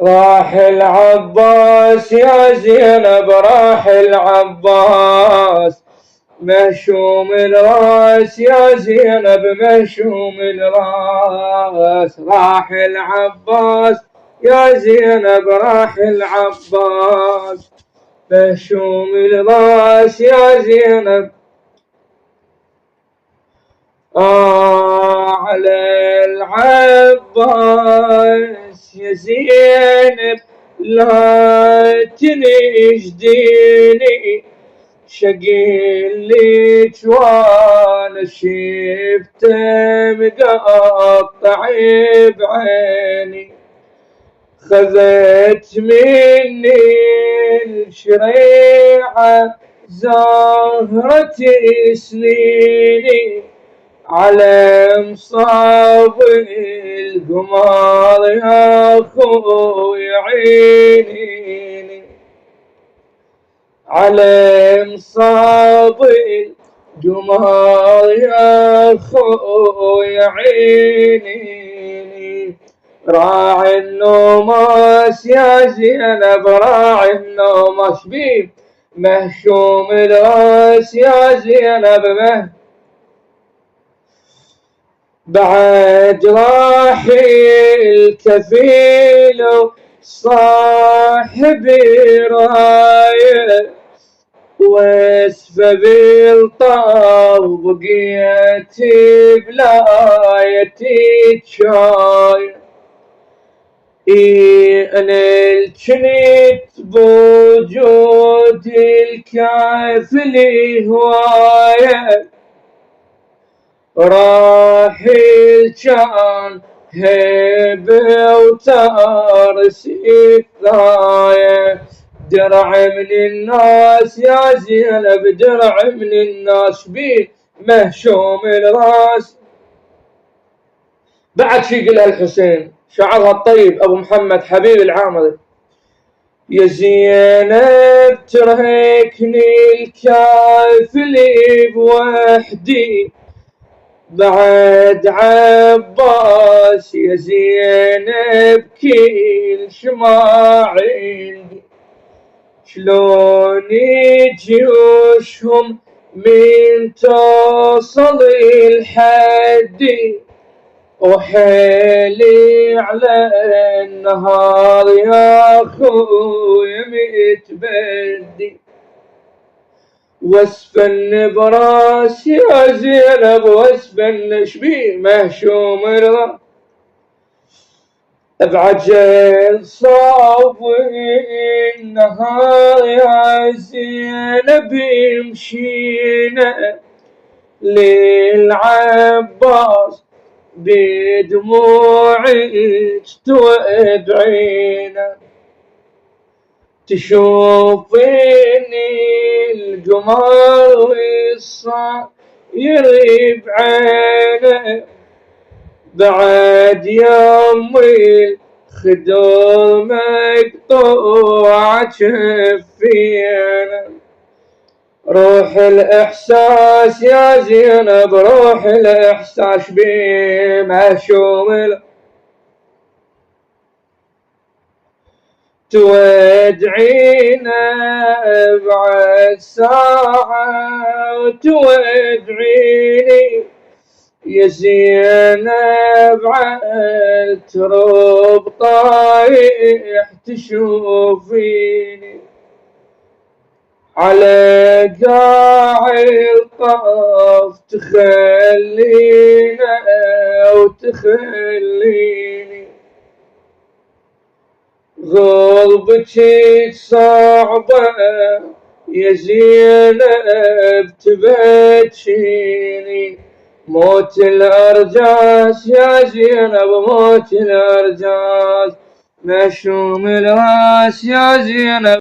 راح العباس يا زينب، راح العباس مهشوم الراس يا زينب، مهشوم الراس. راح العباس يا زينب، راح العباس مهشوم الراس يا زينب. على العباس يا زينب لا تنجديني، شقيل لك وانا شفته مقطع بعيني. خذت مني الشريعة زهرة سنيني، على مصاب القمر يا خوي عينيني، على مصاب القمر يا خوي عينيني. راعي النوماس يا زينب، راعي النوماس بيه مهشوم الراس يا زينب. بعد راحي الكفيل صاحب راية، واسفة بالطاو بقيت بلايتي شاية. انا الجنت بوجود الكافل هواية، راحل كان هيبة وتارسي ثاية. درع من الناس يا زينب، درع من الناس بيه مهشوم الراس. بعد شي قلها الحسين، شعرها الطيب ابو محمد حبيب العامري: يا زينب ترهكني الكافل بوحدي، بعد عباس يا زينب كل شما عندي. شلون جيوشهم من توصل الحدي، وحيلي على النهار يا خوي متبدي. واسفن براس يا زينب، واسفن شبيه مهشوم الراس. بعجل صاب النهار يا زينب مشينا للعباس، بدموعك تودعينا. تشوفيني القمر والصاير بعينه، بعد يمي خدور مقطوع جفينا. روح الإحساس يا زينب، روح الإحساس بمهشوم تودعينا بعد ساعة وتودعيني. يا زينب عالتراب طايح تشوفيني، على قاع الطاف تخلينا وتخليني. غربتك صعبة يا زينب تبكيني، موت الأرجاس يا زينب، موت الأرجاس مهشوم الراس يا زينب.